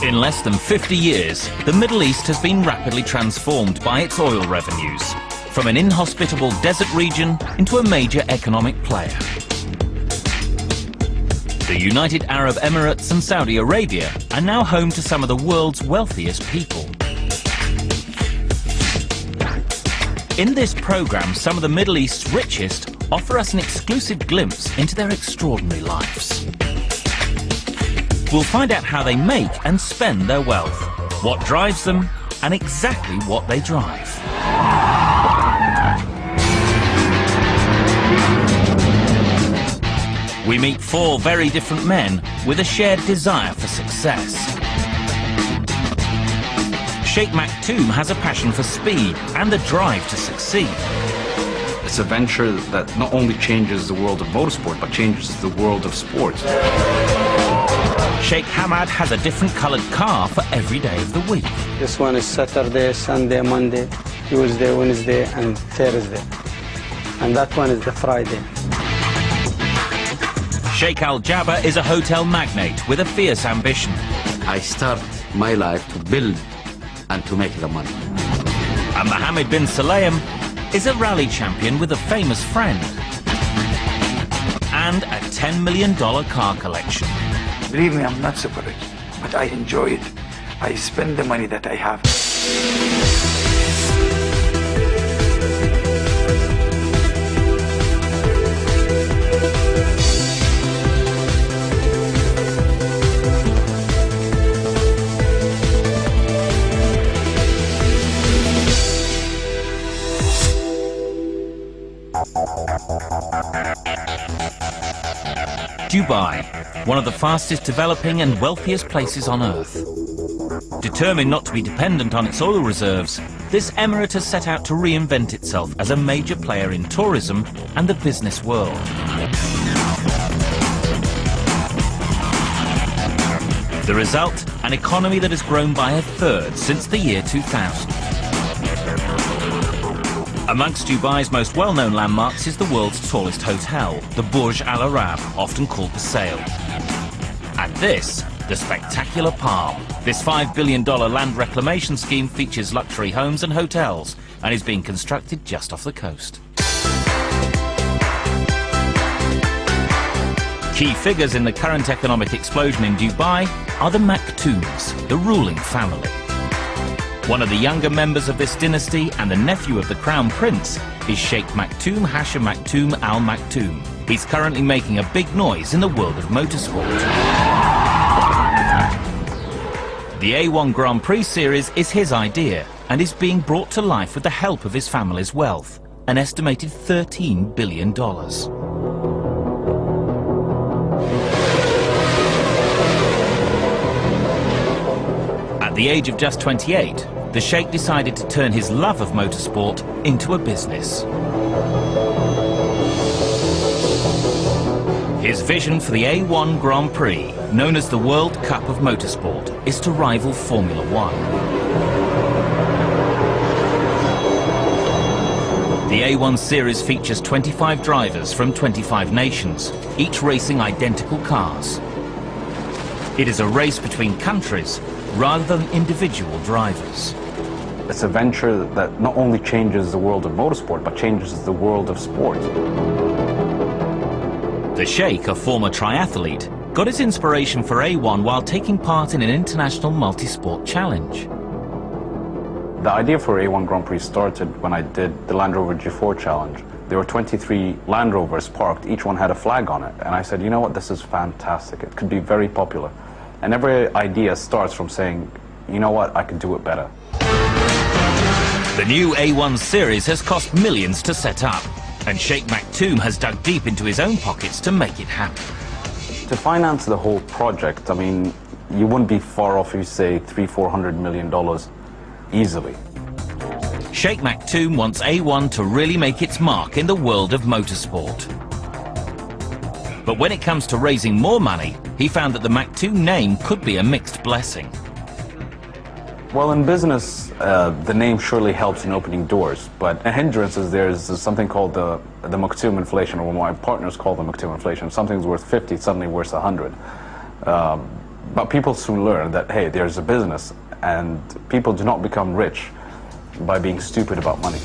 In less than 50 years, the Middle East has been rapidly transformed by its oil revenues, from an inhospitable desert region into a major economic player. The United Arab Emirates and Saudi Arabia are now home to some of the world's wealthiest people. In this program, some of the Middle East's richest offer us an exclusive glimpse into their extraordinary lives. We'll find out how they make and spend their wealth, what drives them, and exactly what they drive. We meet four very different men with a shared desire for success. Sheikh Maktoum has a passion for speed and the drive to succeed. It's a venture that not only changes the world of motorsport, but changes the world of sports. Sheikh Hamad has a different coloured car for every day of the week. This one is Saturday, Sunday, Monday, Tuesday, Wednesday, and Thursday. And that one is the Friday. Sheikh Al Jabba is a hotel magnate with a fierce ambition. I start my life to build and to make the money. And Mohammed bin Sulayem is a rally champion with a famous friend. And a $10 million car collection. Believe me, I'm not super rich, but I enjoy it. I spend the money that I have. Dubai, one of the fastest developing and wealthiest places on earth. Determined not to be dependent on its oil reserves, this emirate has set out to reinvent itself as a major player in tourism and the business world. The result, an economy that has grown by a third since the year 2000. Amongst Dubai's most well-known landmarks is the world's tallest hotel, the Burj Al Arab, often called the Sail. And this, the spectacular Palm. This $5 billion land reclamation scheme features luxury homes and hotels and is being constructed just off the coast. Key figures in the current economic explosion in Dubai are the Maktoums, the ruling family. One of the younger members of this dynasty and the nephew of the Crown Prince is Sheikh Maktoum Hashim Maktoum Al Maktoum. He's currently making a big noise in the world of motorsport. The A1 Grand Prix series is his idea and is being brought to life with the help of his family's wealth, an estimated $13 billion. At the age of just 28, the Sheikh decided to turn his love of motorsport into a business. His vision for the A1 Grand Prix, known as the World Cup of Motorsport, is to rival Formula One. The A1 series features 25 drivers from 25 nations, each racing identical cars. It is a race between countries rather than individual drivers. It's a venture that not only changes the world of motorsport, but changes the world of sport. The Sheikh, a former triathlete, got his inspiration for A1 while taking part in an international multi-sport challenge. The idea for A1 Grand Prix started when I did the Land Rover G4 challenge. There were 23 Land Rovers parked, each one had a flag on it. And I said, you know what, this is fantastic. It could be very popular. And every idea starts from saying, you know what, I could do it better. The new A1 series has cost millions to set up, and Sheikh Maktoum has dug deep into his own pockets to make it happen. To finance the whole project, I mean, you wouldn't be far off if you say $300–400 million easily. Sheikh Maktoum wants A1 to really make its mark in the world of motorsport. But when it comes to raising more money, he found that the Maktoum name could be a mixed blessing. Well, in business, the name surely helps in opening doors, but a hindrance is there's something called the Maktoum inflation, or what my partners call the Maktoum inflation. If something's worth 50, it's suddenly worth 100. But people soon learn that, hey, there's a business, and people do not become rich by being stupid about money.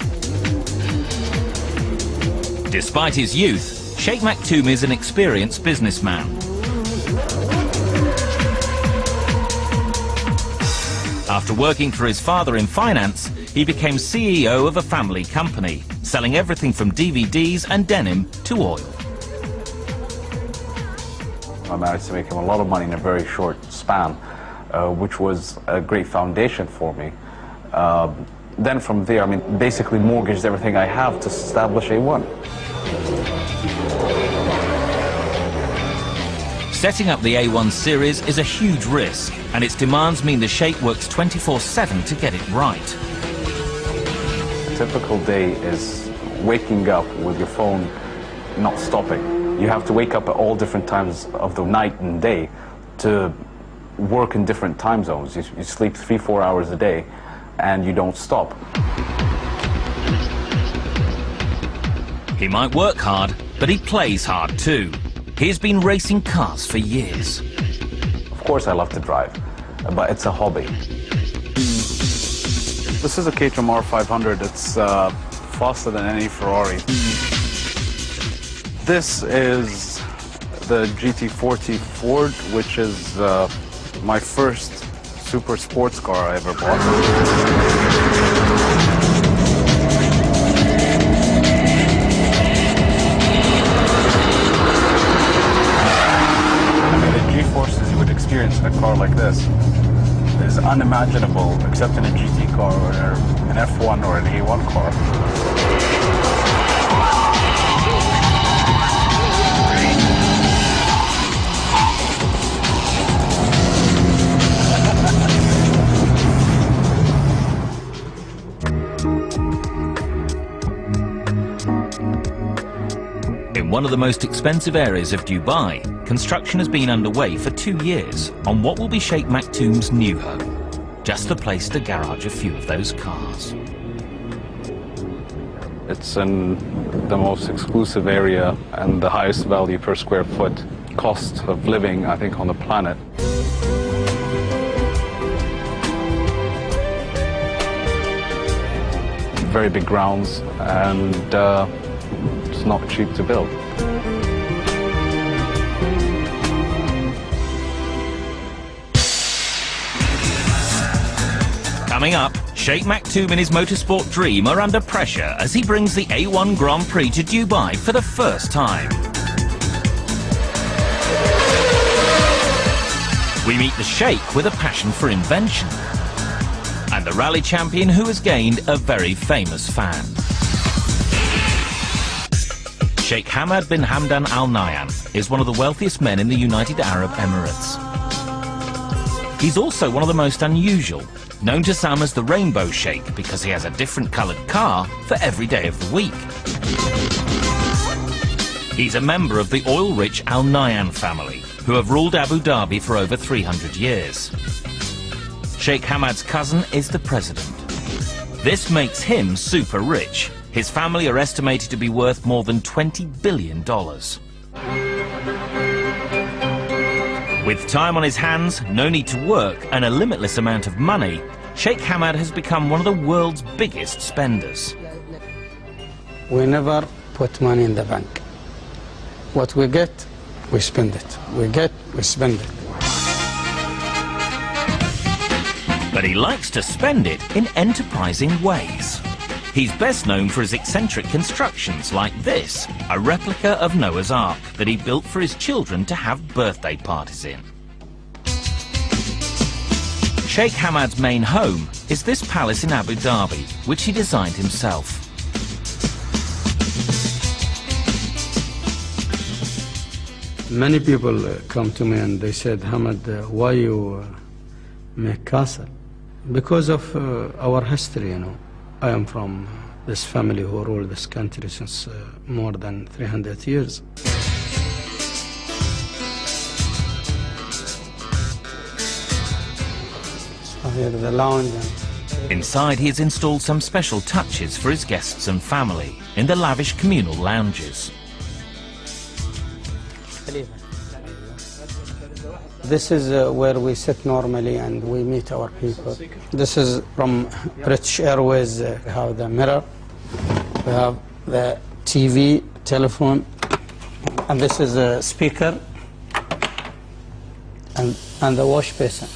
Despite his youth, Sheikh Maktoum is an experienced businessman. After working for his father in finance, he became CEO of a family company, selling everything from DVDs and denim to oil. I managed to make him a lot of money in a very short span, which was a great foundation for me. Then from there, I mean, basically mortgaged everything I have to establish A1. Setting up the A1 series is a huge risk, and its demands mean the Sheikh works 24/7 to get it right. A typical day is waking up with your phone not stopping. You have to wake up at all different times of the night and day to work in different time zones. You sleep 3-4 hours a day and you don't stop. He might work hard, but he plays hard too. He's been racing cars for years. Of course I love to drive, but it's a hobby. This is a Caterham R500. It's faster than any Ferrari. This is the GT40 Ford, which is my first super sports car I ever bought. I mean, the G-forces you would experience in a car like this is unimaginable, except in a GT car or an F1 or an A1 car. In one of the most expensive areas of Dubai, construction has been underway for 2 years on what will be Sheikh Maktoum's new home. Just the place to garage a few of those cars. It's in the most exclusive area and the highest value per square foot cost of living, I think, on the planet. Very big grounds, and it's not cheap to build. Coming up, Sheikh Maktoum and his motorsport dream are under pressure as he brings the A1 Grand Prix to Dubai for the first time. We meet the Sheikh with a passion for invention, and the rally champion who has gained a very famous fan. Sheikh Hamad bin Hamdan Al Nahyan is one of the wealthiest men in the United Arab Emirates. He's also one of the most unusual, known to some as the Rainbow Sheikh because he has a different coloured car for every day of the week. He's a member of the oil-rich Al Nahyan family, who have ruled Abu Dhabi for over 300 years. Sheikh Hamad's cousin is the president. This makes him super rich. His family are estimated to be worth more than $20 billion. With time on his hands, no need to work, and a limitless amount of money, Sheikh Hamad has become one of the world's biggest spenders. We never put money in the bank. What we get, we spend it. We get, we spend it. But he likes to spend it in enterprising ways. He's best known for his eccentric constructions like this, a replica of Noah's Ark that he built for his children to have birthday parties in. Sheikh Hamad's main home is this palace in Abu Dhabi, which he designed himself. Many people come to me and they said, Hamad, why you make castle? Because of our history, you know. I am from this family who ruled this country since more than 300 years. So here is the lounge. Inside, he has installed some special touches for his guests and family in the lavish communal lounges. This is where we sit normally and we meet our people. This is from British Airways. We have the mirror, we have the TV, telephone, and this is a speaker and the wash basin.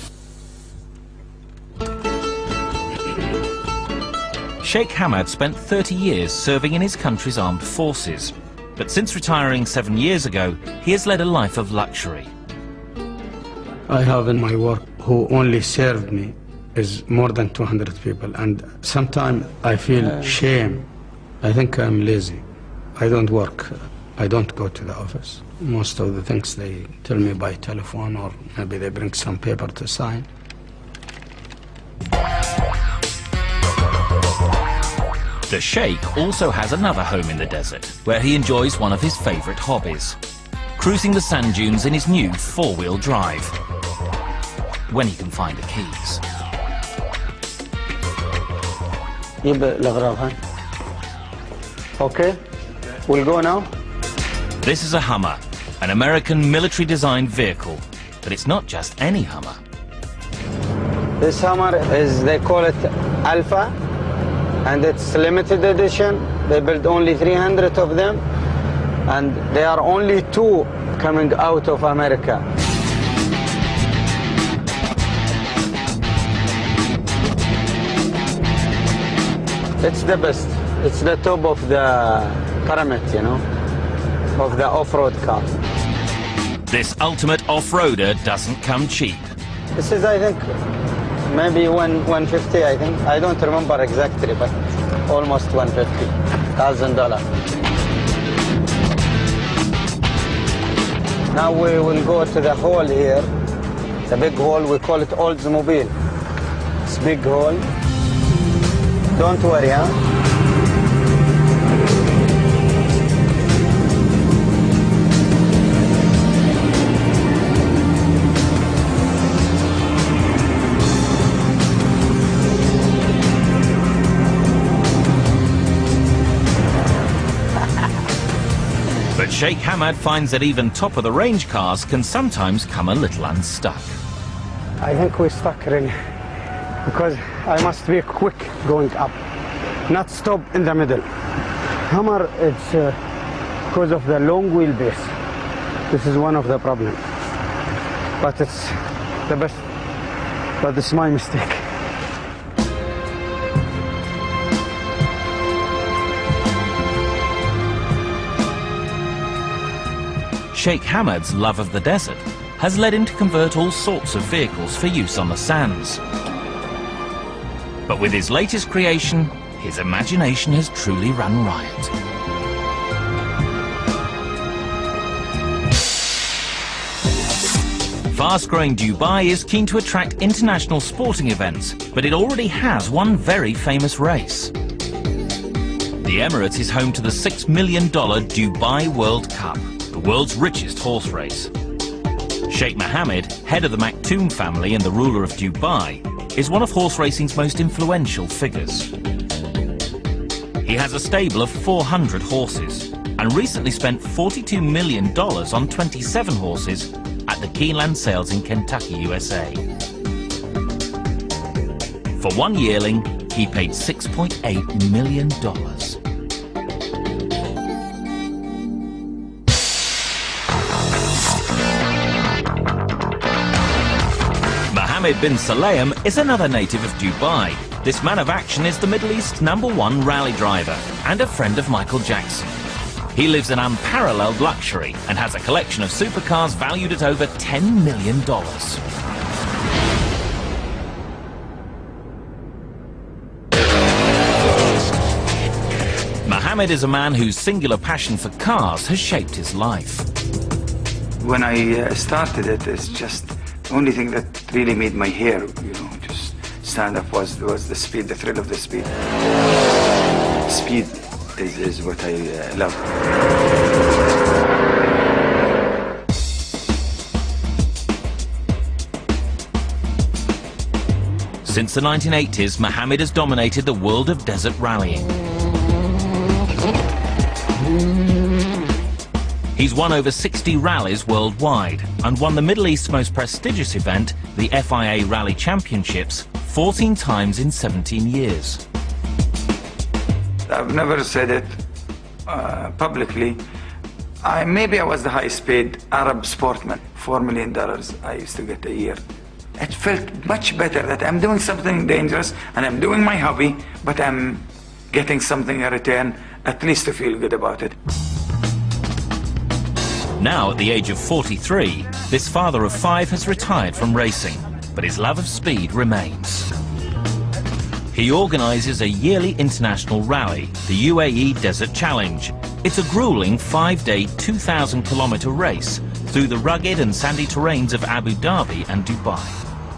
Sheikh Hamad spent 30 years serving in his country's armed forces. But since retiring 7 years ago, he has led a life of luxury. I have in my work who only served me is more than 200 people, and sometimes I feel shame. I think I'm lazy. I don't work. I don't go to the office. Most of the things they tell me by telephone, or maybe they bring some paper to sign. The Sheikh also has another home in the desert, where he enjoys one of his favorite hobbies, cruising the sand dunes in his new four-wheel drive, when he can find the keys. Okay, we'll go now. This is a Hummer, an American military-designed vehicle, but it's not just any Hummer. This Hummer is, they call it Alpha, and it's limited edition. They build only 300 of them, and there are only 2 coming out of America. It's the best. It's the top of the pyramid, you know, of the off-road car. This ultimate off-roader doesn't come cheap. This is, I think, maybe 150, I think. I don't remember exactly, but almost $150,000. Now we will go to the hall here, the big hall. We call it Oldsmobile. It's a big hall. Don't worry, huh? But Sheikh Hamad finds that even top-of-the-range cars can sometimes come a little unstuck. I think we're stuck really, because I must be quick going up, not stop in the middle. Hummer, it's because of the long wheelbase. This is one of the problems. But it's the best. But it's my mistake. Sheikh Hamad's love of the desert has led him to convert all sorts of vehicles for use on the sands. But with his latest creation, his imagination has truly run riot. Fast-growing Dubai is keen to attract international sporting events, but it already has one very famous race. The Emirates is home to the $6 million Dubai World Cup, the world's richest horse race. Sheikh Mohammed, head of the Maktoum family and the ruler of Dubai, is one of horse racing's most influential figures. He has a stable of 400 horses and recently spent $42 million on 27 horses at the Keeneland Sales in Kentucky, USA. For one yearling, he paid $6.8 million. Mohammed bin Sulayem is another native of Dubai. This man of action is the Middle East's #1 rally driver and a friend of Michael Jackson. He lives in unparalleled luxury and has a collection of supercars valued at over $10 million. Mohammed is a man whose singular passion for cars has shaped his life. When I started it, it's just the only thing that really made my hair, just stand up was the speed, the thrill of the speed. Speed is what I love. Since the 1980s, Mohammed has dominated the world of desert rallying. He's won over 60 rallies worldwide and won the Middle East's most prestigious event, the FIA Rally Championships, 14 times in 17 years. I've never said it publicly. Maybe I was the highest paid Arab sportsman. $4 million I used to get a year. It felt much better that I'm doing something dangerous and I'm doing my hobby, but I'm getting something in return, at least to feel good about it. Now, at the age of 43, this father of 5 has retired from racing, but his love of speed remains. He organises a yearly international rally, the UAE Desert Challenge. It's a grueling 5-day, 2,000-kilometre race through the rugged and sandy terrains of Abu Dhabi and Dubai.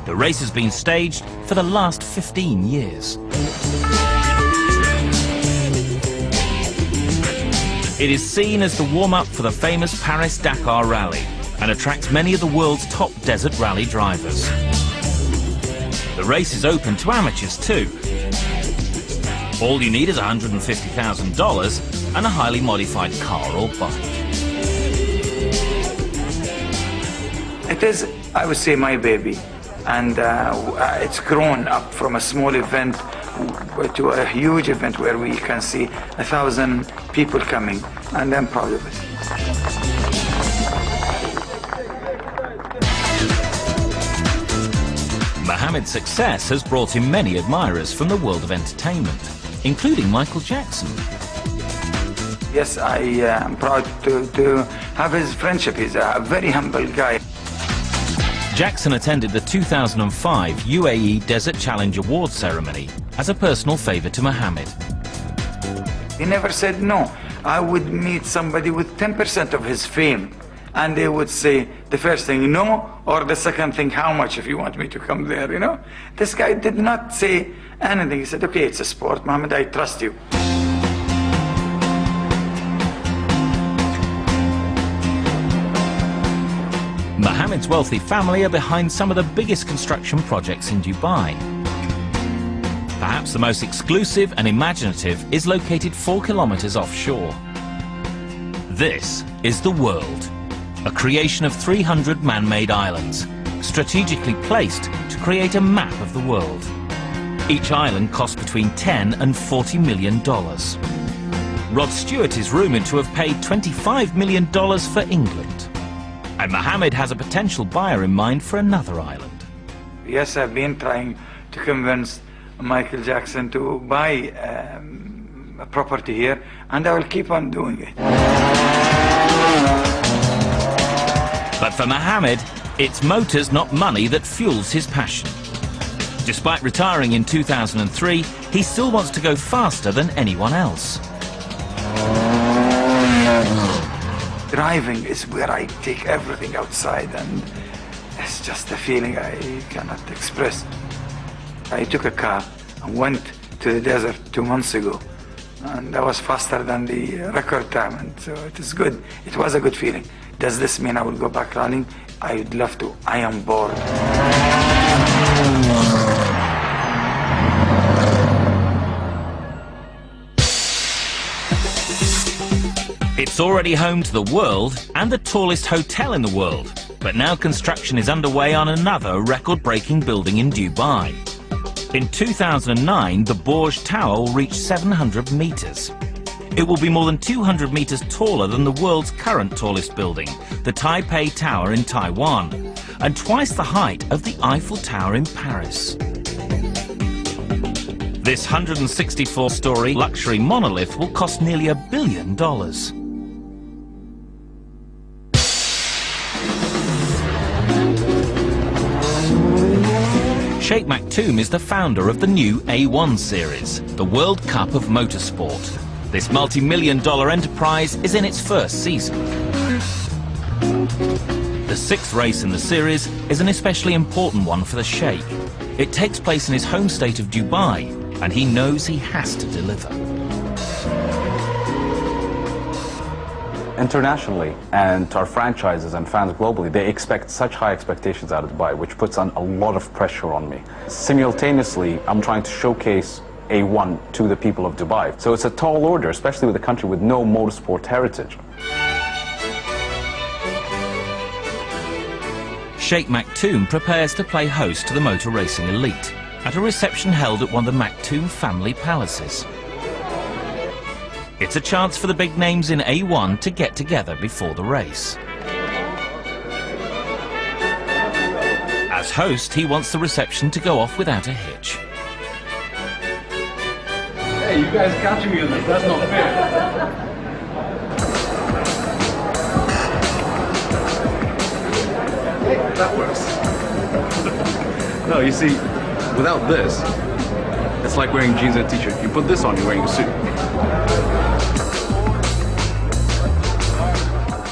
The race has been staged for the last 15 years. It is seen as the warm-up for the famous Paris-Dakar rally and attracts many of the world's top desert rally drivers. The race is open to amateurs too. All you need is $150,000 and a highly modified car or bike. It is, I would say, my baby, and it's grown up from a small event to a huge event where we can see 1,000 people coming, and I'm proud of it. Mohammed's success has brought him many admirers from the world of entertainment, including Michael Jackson. Yes, I am proud to have his friendship. He's a very humble guy. Jackson attended the 2005 UAE Desert Challenge Awards ceremony as a personal favour to Mohammed. He never said no. I would meet somebody with 10% of his fame, and they would say the first thing, no, or the second thing, how much if you want me to come there, you know? This guy did not say anything. He said, okay, it's a sport, Mohammed, I trust you. Mohammed's wealthy family are behind some of the biggest construction projects in Dubai. Perhaps the most exclusive and imaginative is located 4 kilometers offshore. This is the world, a creation of 300 man-made islands, strategically placed to create a map of the world. Each island costs between $10 and $40 million. Rod Stewart is rumoured to have paid $25 million for England. And Mohammed has a potential buyer in mind for another island. Yes, I've been trying to convince Michael Jackson to buy a property here, and I will keep on doing it. But for Mohammed, it's motors, not money, that fuels his passion. Despite retiring in 2003, he still wants to go faster than anyone else. Driving is where I take everything outside, and it's just a feeling I cannot express. I took a car and went to the desert 2 months ago, and that was faster than the record time, and so it is good. It was a good feeling. Does this mean I will go back running? I would love to. I am bored. It's already home to the world and the tallest hotel in the world, but now construction is underway on another record-breaking building in Dubai. In 2009, the Burj Tower will reach 700 meters. It will be more than 200 meters taller than the world's current tallest building, the Taipei Tower in Taiwan, and twice the height of the Eiffel Tower in Paris. This 164-story luxury monolith will cost nearly $1 billion. Sheikh Maktoum is the founder of the new A1 series, the World Cup of Motorsport. This multi-million-dollar enterprise is in its first season. The 6th race in the series is an especially important one for the Sheikh. It takes place in his home state of Dubai, and he knows he has to deliver. Internationally, and to our franchises and fans globally, they expect such high expectations out of Dubai, which puts on a lot of pressure on me. Simultaneously, I'm trying to showcase A1 to the people of Dubai. So it's a tall order, especially with a country with no motorsport heritage. Sheikh Maktoum prepares to play host to the motor racing elite at a reception held at one of the Maktoum family palaces. It's a chance for the big names in A1 to get together before the race. As host, he wants the reception to go off without a hitch. Hey, you guys catching me on this, that's not fair. That works. No, you see, without this, it's like wearing jeans and a t-shirt. You put this on, you're wearing a suit.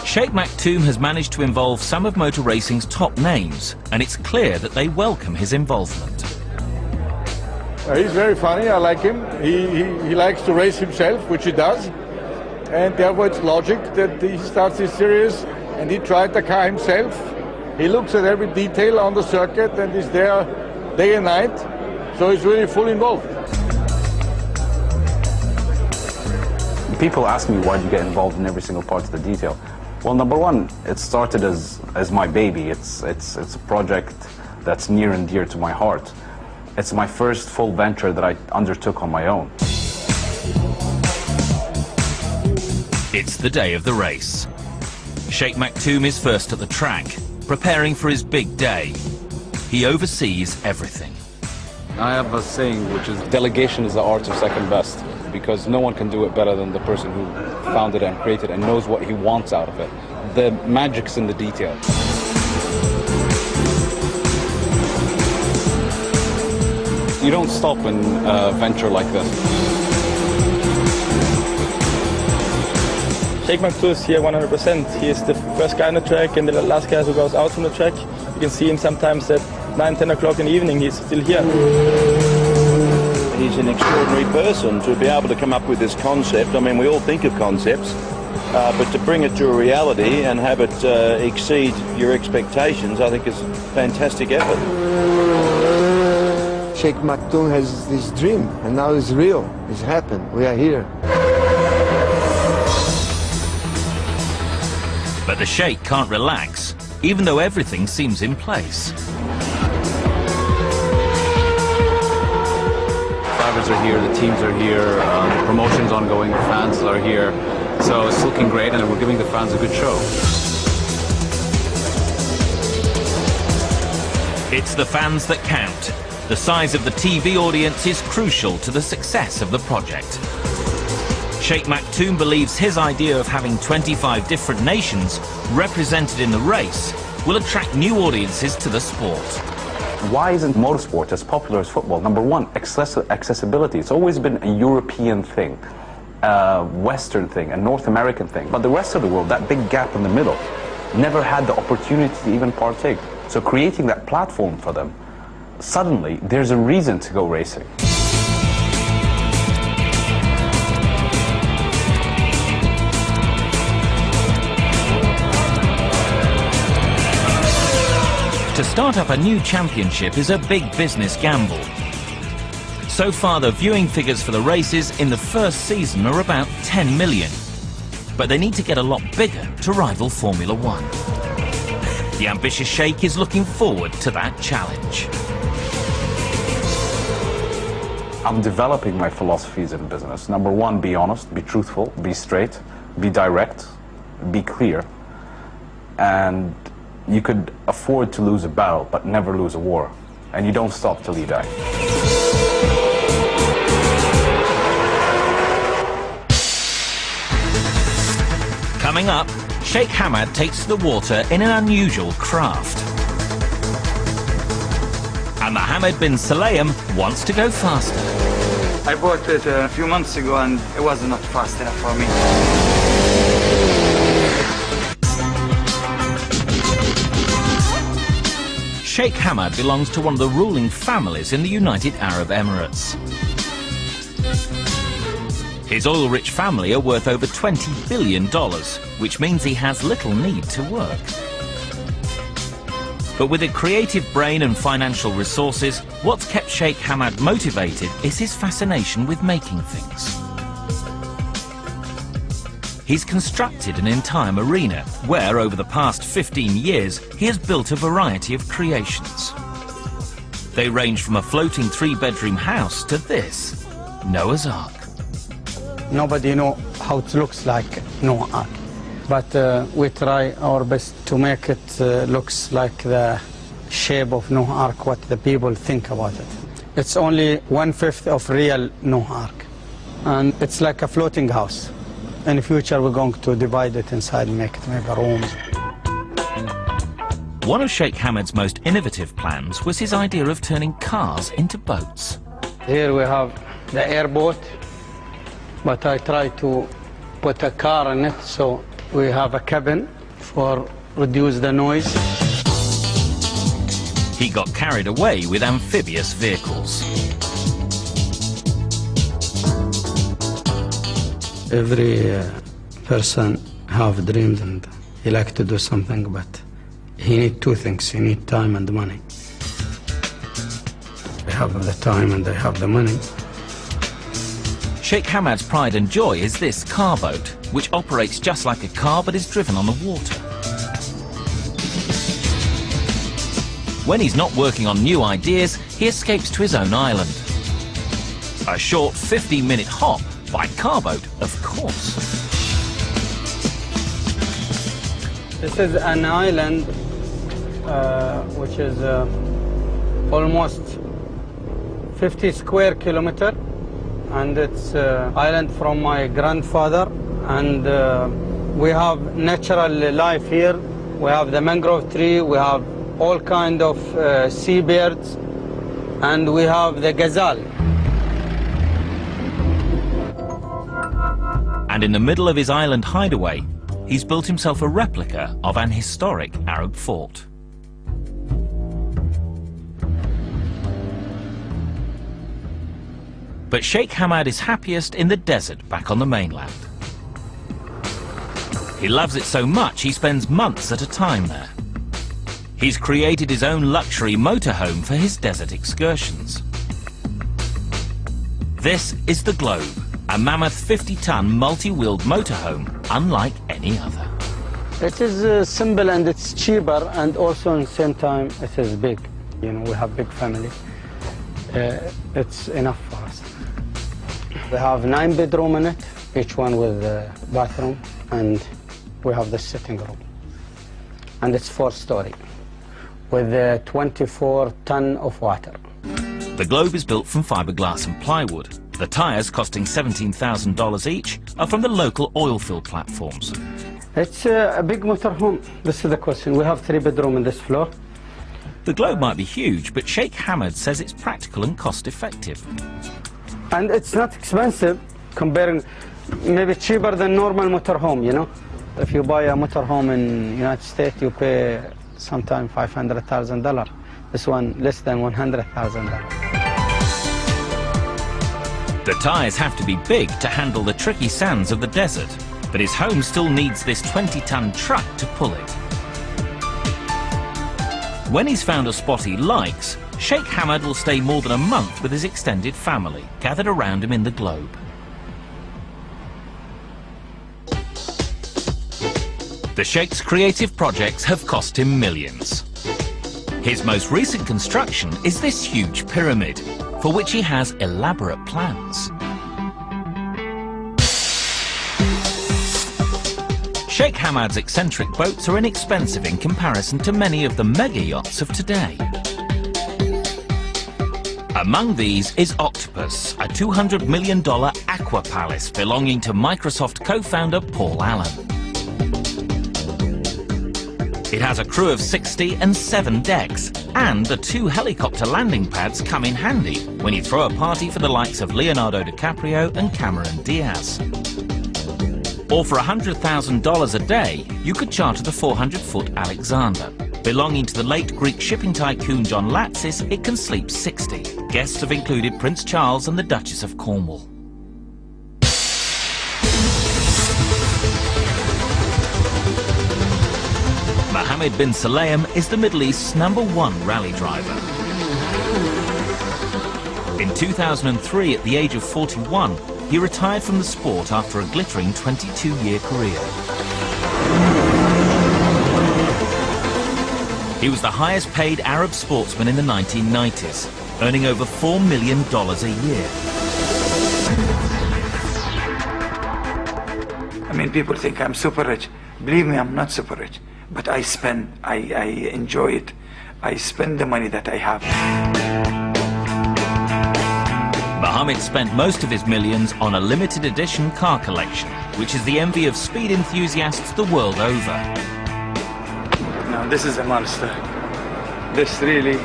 Sheikh Maktoum has managed to involve some of motor racing's top names, and it's clear that they welcome his involvement. He's very funny, I like him. He likes to race himself, which he does. And therefore it's logic that he starts his series and he tried the car himself. He looks at every detail on the circuit and is there day and night. So he's really fully involved. People ask me why do you get involved in every single part of the detail. Well, number one, it started as my baby. It's a project that's near and dear to my heart. It's my first full venture that I undertook on my own. It's the day of the race. Sheikh Maktoum is first at the track, preparing for his big day. He oversees everything. I have a saying, which is delegation is the art of second best, because no one can do it better than the person who founded it and created it and knows what he wants out of it. The magic's in the detail. You don't stop in a venture like this. Sheikh Maktoum is here 100%. He is the first guy on the track and the last guy who goes out from the track. You can see him sometimes at 9, 10 o'clock in the evening. He's still here. He's an extraordinary person to be able to come up with this concept. I mean, we all think of concepts, but to bring it to a reality and have it exceed your expectations, I think is a fantastic effort. Sheikh Maktoum has this dream, and now it's real. It's happened. We are here. But the Sheikh can't relax, even though everything seems in place. Drivers are here, the teams are here, the promotion's ongoing, the fans are here. So it's looking great, and we're giving the fans a good show. It's the fans that count. The size of the TV audience is crucial to the success of the project. Sheikh Maktoum believes his idea of having 25 different nations represented in the race will attract new audiences to the sport. Why isn't motorsport as popular as football? Number one, accessibility. It's always been a European thing, a Western thing, a North American thing. But the rest of the world, that big gap in the middle, never had the opportunity to even partake. So creating that platform for them, suddenly there's a reason to go racing. To start up a new championship is a big business gamble. So far, the viewing figures for the races in the first season are about 10 million. But they need to get a lot bigger to rival Formula One. The ambitious Sheikh is looking forward to that challenge. I'm developing my philosophies in business. Number one, be honest, be truthful, be straight, be direct, be clear. And you could afford to lose a battle, but never lose a war. And you don't stop till you die. Coming up, Sheikh Hamad takes to the water in an unusual craft. And Mohammed bin Sulayem wants to go faster. I bought it a few months ago and it was not fast enough for me. Sheikh Hamad belongs to one of the ruling families in the United Arab Emirates. His oil-rich family are worth over $20 billion, which means he has little need to work. But with a creative brain and financial resources, what's kept Sheikh Hamad motivated is his fascination with making things. He's constructed an entire marina where, over the past 15 years, he has built a variety of creations. They range from a floating 3-bedroom house to this, Noah's Ark. Nobody knows how it looks like Noah's Ark, but we try our best to make it looks like the shape of Noah's Ark, what the people think about it. It's only 1/5 of real Noah's Ark, and it's like a floating house. In the future, we're going to divide it inside and make it mega rooms. One of Sheikh Hamad's most innovative plans was his idea of turning cars into boats. Here we have the airboat, but I try to put a car in it, so we have a cabin for reduce the noise. He got carried away with amphibious vehicles. Every person have dreams and he like to do something, but he need 2 things. He need time and money. They have the time and they have the money. Sheikh Hamad's pride and joy is this car boat, which operates just like a car but is driven on the water. When he's not working on new ideas, he escapes to his own island. A short 15-minute hop by car boat, of course. This is an island which is almost 50 square kilometer, and it's island from my grandfather, and we have natural life here. We have the mangrove tree, we have all kind of seabirds, and we have the gazelle. And in the middle of his island hideaway, he's built himself a replica of an historic Arab fort. But Sheikh Hamad is happiest in the desert back on the mainland. He loves it so much he spends months at a time there. He's created his own luxury motorhome for his desert excursions. This is the Globe, a mammoth 50-ton multi-wheeled motorhome unlike any other. It is simple and it's cheaper, and also at the same time it is big. You know, we have big family. It's enough for us. We have 9 bedrooms in it, each one with a bathroom, and we have the sitting room. And it's 4-story with 24 tons of water. The Globe is built from fiberglass and plywood. The tyres, costing $17,000 each, are from the local oil field platforms. It's a big motorhome. This is the question. We have 3 bedrooms in this floor. The Globe might be huge, but Sheikh Hamad says it's practical and cost-effective. And it's not expensive, comparing, maybe cheaper than normal motorhome, you know. If you buy a motorhome in United States, you pay sometimes $500,000. This one less than $100,000. The tyres have to be big to handle the tricky sands of the desert, but his home still needs this 20-ton truck to pull it. When he's found a spot he likes, Sheikh Hamad will stay more than a month with his extended family, gathered around him in the Globe. The Sheikh's creative projects have cost him millions. His most recent construction is this huge pyramid, for which he has elaborate plans. Sheikh Hamad's eccentric boats are inexpensive in comparison to many of the mega yachts of today. Among these is Octopus, a $200 million aqua palace belonging to Microsoft co-founder Paul Allen. It has a crew of 60 and 7 decks, and the 2 helicopter landing pads come in handy when you throw a party for the likes of Leonardo DiCaprio and Cameron Diaz. Or for $100,000 a day, you could charter the 400-foot Alexander. Belonging to the late Greek shipping tycoon John Latsis, it can sleep 60. Guests have included Prince Charles and the Duchess of Cornwall. Mohammed bin Sulayem is the Middle East's #1 rally driver. In 2003, at the age of 41, he retired from the sport after a glittering 22-year career. He was the highest paid Arab sportsman in the 1990s, earning over $4 million a year. I mean, people think I'm super rich. Believe me, I'm not super rich. But I enjoy it. I spend the money that I have. Mohammed spent most of his millions on a limited edition car collection, which is the envy of speed enthusiasts the world over. Now, this is a monster. This really,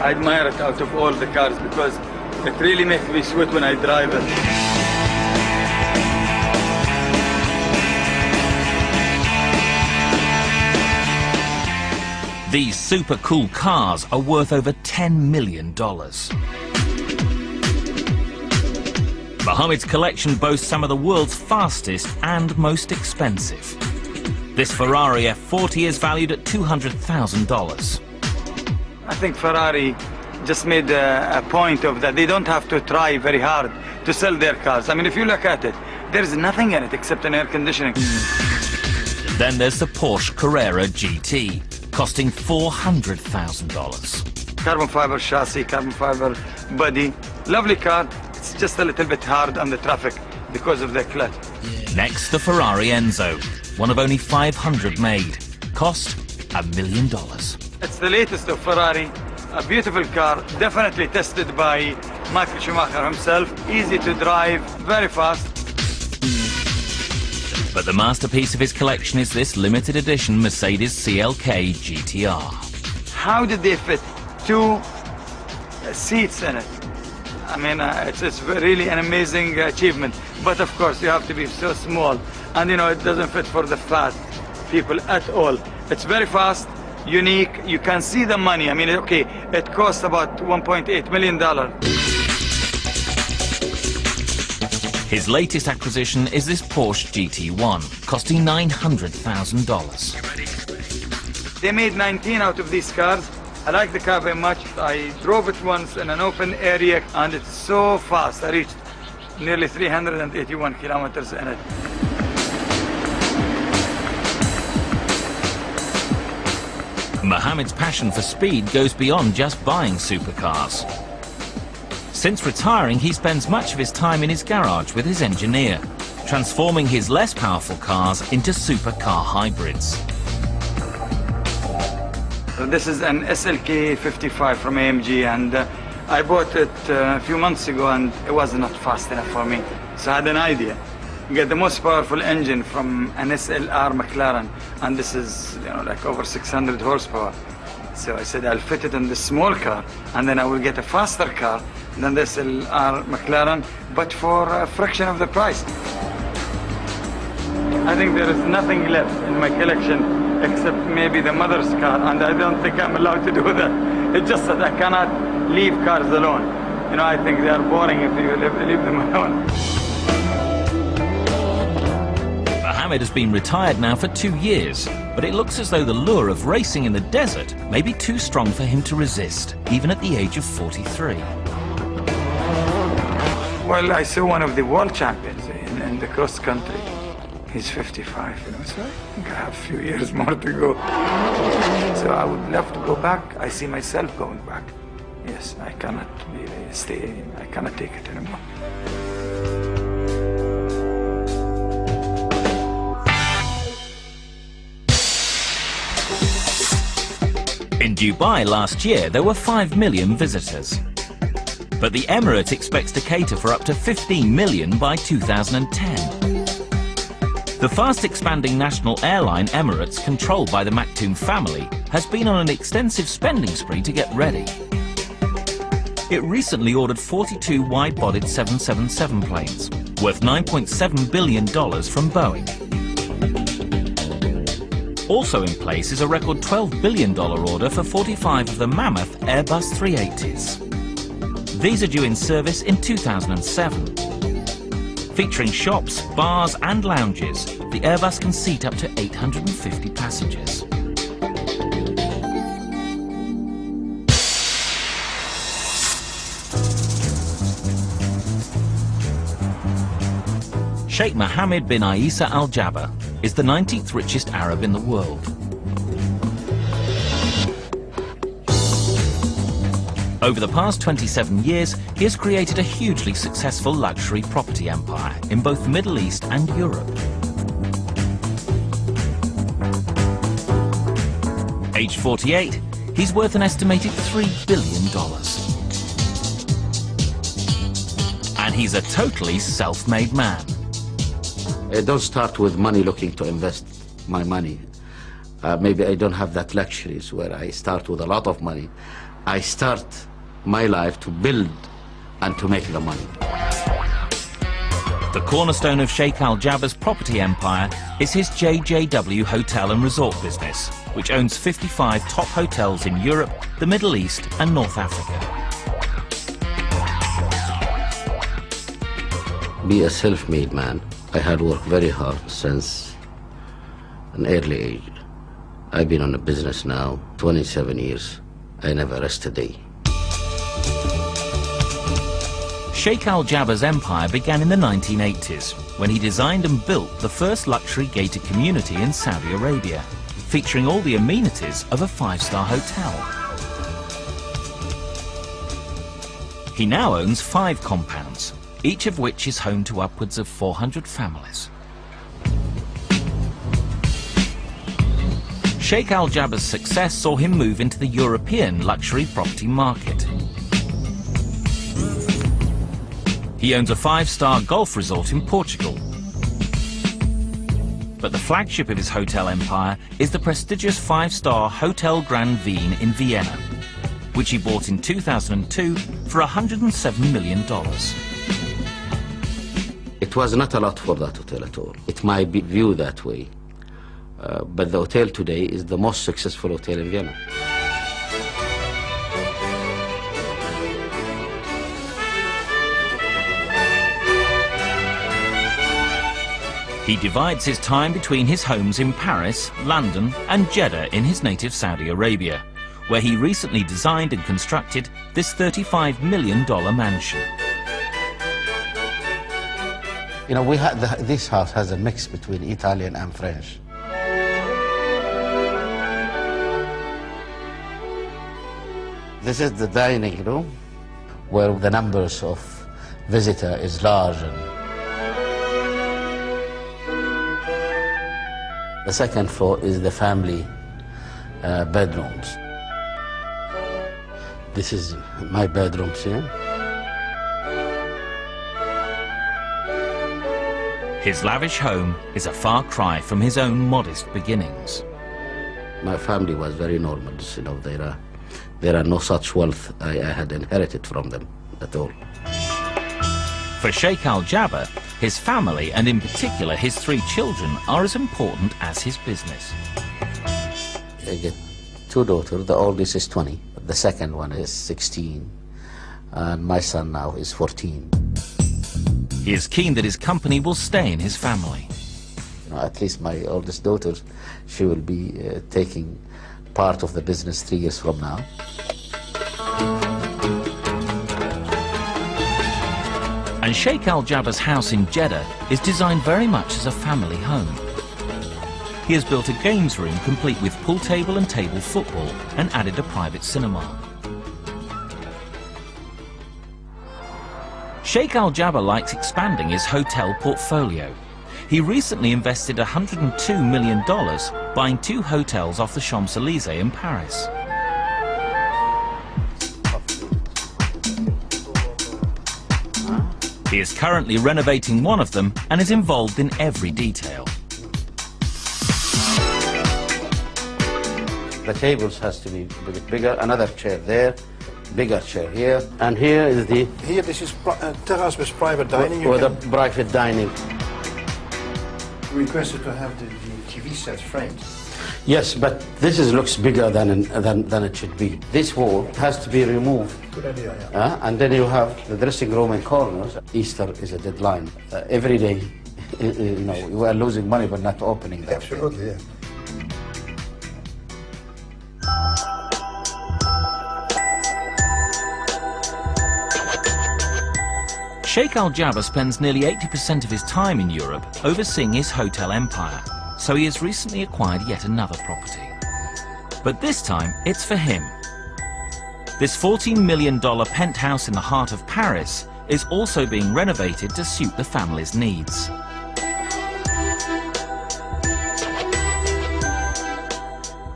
I admire it out of all the cars because it really makes me sweat when I drive it. These super cool cars are worth over $10 million. Mohammed's collection boasts some of the world's fastest and most expensive. This Ferrari F40 is valued at $200,000. I think Ferrari just made a point of that they don't have to try very hard to sell their cars. I mean, if you look at it, there's nothing in it except an air conditioning. Then there's the Porsche Carrera GT, costing $400,000. Carbon fiber chassis, carbon fiber body, lovely car. It's just a little bit hard on the traffic because of the clutch. Next, the Ferrari Enzo, one of only 500 made, cost $1 million. It's the latest of Ferrari, a beautiful car, definitely tested by Michael Schumacher himself, easy to drive, very fast. But the masterpiece of his collection is this limited edition Mercedes CLK GTR. How did they fit 2 seats in it? I mean, it's really an amazing achievement. But of course, you have to be so small. And you know, it doesn't fit for the fat people at all. It's very fast, unique. You can see the money. I mean, okay, it costs about $1.8 million. His latest acquisition is this Porsche GT1, costing $900,000. They made 19 out of these cars. I like the car very much. I drove it once in an open area and it's so fast. I reached nearly 381 kilometers in it. Mohammed's passion for speed goes beyond just buying supercars. Since retiring, he spends much of his time in his garage with his engineer, transforming his less powerful cars into supercar hybrids. So this is an SLK 55 from AMG, and I bought it a few months ago and it was not fast enough for me. So I had an idea. Get the most powerful engine from an SLR McLaren, and this is, you know, like over 600 horsepower. So I said I'll fit it in this small car, and then I will get a faster car than the SLR McLaren, but for a fraction of the price. I think there is nothing left in my collection except maybe the mother's car, and I don't think I'm allowed to do that. It's just that I cannot leave cars alone. You know, I think they are boring if you leave them alone. Mohammed has been retired now for 2 years, but it looks as though the lure of racing in the desert may be too strong for him to resist, even at the age of 43. Well, I saw one of the world champions in the cross country. He's 55, you know, so I think I have a few years more to go. So I would love to go back. I see myself going back. Yes, I cannot stay, I cannot take it anymore. In Dubai last year, there were 5 million visitors. But the Emirate expects to cater for up to 15 million by 2010. The fast-expanding national airline Emirates, controlled by the Maktoum family, has been on an extensive spending spree to get ready. It recently ordered 42 wide-bodied 777 planes, worth $9.7 billion from Boeing. Also in place is a record $12 billion order for 45 of the mammoth Airbus 380s. These are due in service in 2007. Featuring shops, bars and lounges, the Airbus can seat up to 850 passengers. Sheikh Mohammed bin Isa Al Jaber is the 19th richest Arab in the world. Over the past 27 years, he has created a hugely successful luxury property empire in both the Middle East and Europe. Age 48, he's worth an estimated $3 billion. And he's a totally self-made man. I don't start with money looking to invest my money. Maybe I don't have that luxuries where I start with a lot of money. I start my life to build and to make the money. The cornerstone of Sheikh Al Jaber's property empire is his JJW hotel and resort business, which owns 55 top hotels in Europe, the Middle East and North Africa. Be a self-made man. I had worked very hard since an early age. I've been on a business now 27 years. I never rest a day. Sheikh Al Jaber's empire began in the 1980s when he designed and built the first luxury gated community in Saudi Arabia, featuring all the amenities of a five-star hotel. He now owns 5 compounds, each of which is home to upwards of 400 families. Sheikh Al Jaber's success saw him move into the European luxury property market. He owns a 5-star golf resort in Portugal. But the flagship of his hotel empire is the prestigious 5-star Hotel Grand Wien in Vienna, which he bought in 2002 for $107 million. It was not a lot for that hotel at all. It might be viewed that way. But the hotel today is the most successful hotel in Vienna. He divides his time between his homes in Paris, London and Jeddah in his native Saudi Arabia, where he recently designed and constructed this $35 million mansion. You know, this house has a mix between Italian and French. This is the dining room, where the numbers of visitors is large. The second floor is the family bedrooms. This is my bedroom here. His lavish home is a far cry from his own modest beginnings. My family was very normal, you know, there are no such wealth I had inherited from them at all. For Sheikh Al Jaber, his family, and in particular his 3 children, are as important as his business. I get 2 daughters. The oldest is 20, the second one is 16, and my son now is 14. He is keen that his company will stay in his family. You know, at least my oldest daughter, she will be taking part of the business 3 years from now. And Sheikh Al Jaber's house in Jeddah is designed very much as a family home. He has built a games room complete with pool table and table football and added a private cinema. Sheikh Al Jaber likes expanding his hotel portfolio. He recently invested $102 million buying 2 hotels off the Champs-Élysées in Paris. He is currently renovating one of them and is involved in every detail. The tables has to be a bit bigger, another chair there, bigger chair here, and here is the... Here, this is terrace with private dining. With a private dining. You requested to have the TV set framed. Yes, but this looks bigger than it should be. This wall has to be removed. Good idea, yeah. And then you have the dressing room in corners. Easter is a deadline. Every day, you know, we are losing money but not opening that. Absolutely, yeah. Sheikh Al Jaber spends nearly 80% of his time in Europe overseeing his hotel empire, so he has recently acquired yet another property. But this time, it's for him. This $14 million penthouse in the heart of Paris is also being renovated to suit the family's needs.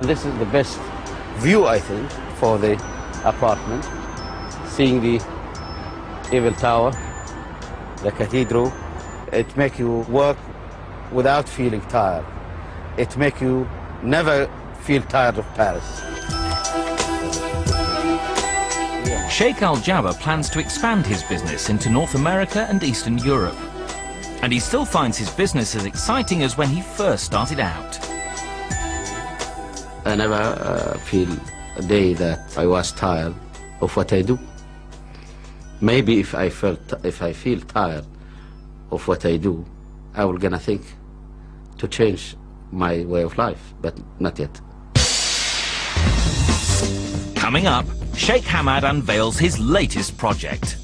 This is the best view, I think, for the apartment. Seeing the Eiffel Tower, the cathedral, it makes you work without feeling tired. It makes you never feel tired of Paris. Sheikh Al Jaber plans to expand his business into North America and Eastern Europe. And he still finds his business as exciting as when he first started out. I never feel a day that I was tired of what I do. Maybe if I feel tired of what I do, I will gonna think to change my way of life, but not yet. Coming up, Sheikh Hamad unveils his latest project.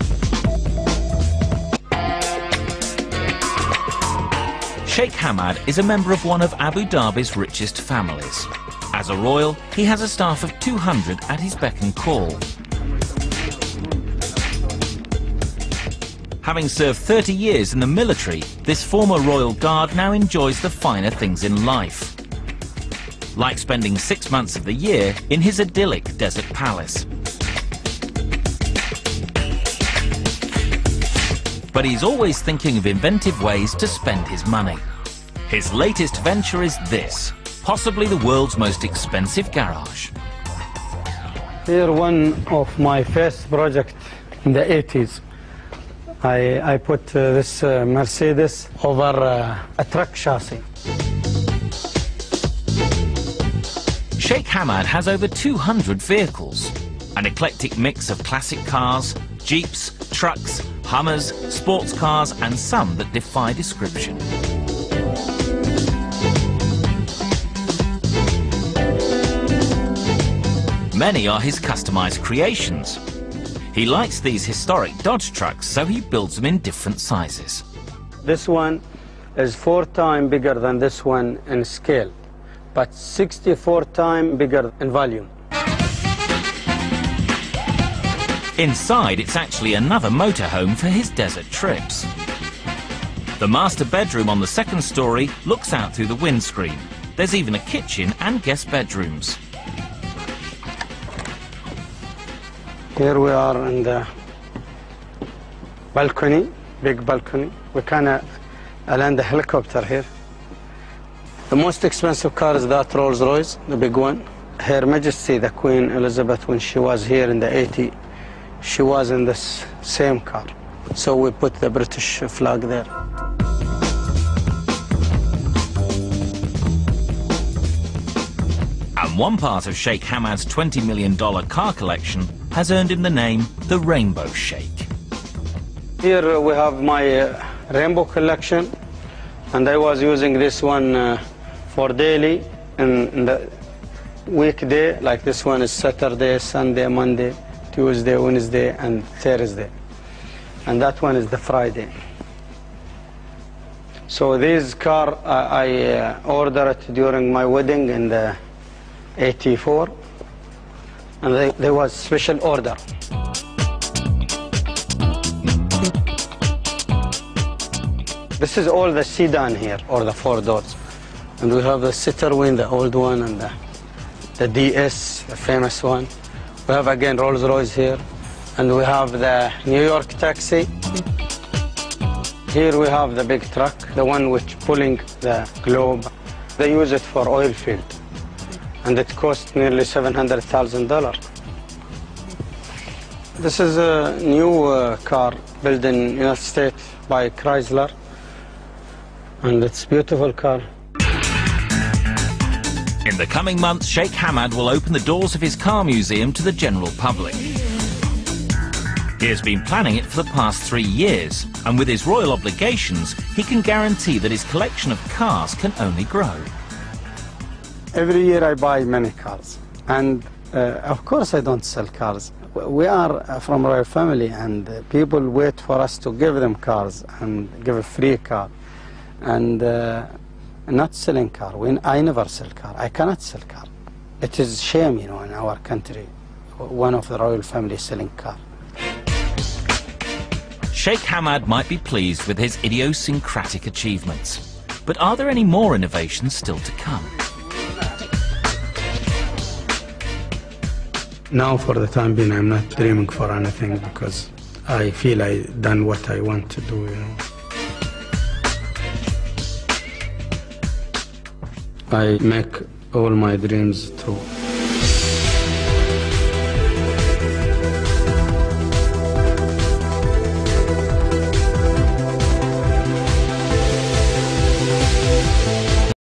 Sheikh Hamad is a member of one of Abu Dhabi's richest families. As a royal, he has a staff of 200 at his beck and call. Having served 30 years in the military, this former royal guard now enjoys the finer things in life, like spending 6 months of the year in his idyllic desert palace. But he's always thinking of inventive ways to spend his money. His latest venture is this, possibly the world's most expensive garage. Here, one of my first project in the 80s. I put this Mercedes over a truck chassis. Sheikh Hamad has over 200 vehicles, an eclectic mix of classic cars, jeeps, trucks, Hummers, sports cars, and some that defy description. Many are his customized creations. He likes these historic Dodge trucks, so he builds them in different sizes. This one is 4 times bigger than this one in scale, but 64 times bigger in volume. Inside, it's actually another motorhome for his desert trips. The master bedroom on the 2nd story looks out through the windscreen. There's even a kitchen and guest bedrooms. Here we are in the balcony, big balcony. We can land a helicopter here. The most expensive car is that Rolls-Royce, the big one. Her Majesty, the Queen Elizabeth, when she was here in the 80s, she was in this same car. So we put the British flag there. And one part of Sheikh Hamad's $20 million car collection has earned him the name the Rainbow Sheikh. Here we have my rainbow collection, and I was using this one for daily in the weekday, like this one is Saturday, Sunday, Monday, Tuesday, Wednesday, and Thursday. And that one is the Friday. So this car, I ordered it during my wedding in the 84, and there was special order. This is all the sedan here, or the 4 doors. And we have the Citroën, the old one, and the DS, the famous one. We have again Rolls-Royce here, and we have the New York taxi. Here we have the big truck, the one which pulling the globe. They use it for oil field, and it cost nearly $700,000. This is a new car built in United States by Chrysler, and it's a beautiful car. In the coming months, Sheikh Hamad will open the doors of his car museum to the general public. He has been planning it for the past 3 years, and with his royal obligations, he can guarantee that his collection of cars can only grow. Every year I buy many cars, and of course I don't sell cars. We are from a royal family, and people wait for us to give them cars and give a free car, and not selling car. I never sell car. I cannot sell car. It is shame, in our country, one of the royal family selling car. Sheikh Hamad might be pleased with his idiosyncratic achievements, but are there any more innovations still to come? Now, for the time being, I'm not dreaming for anything because I feel I've done what I want to do, I make all my dreams true.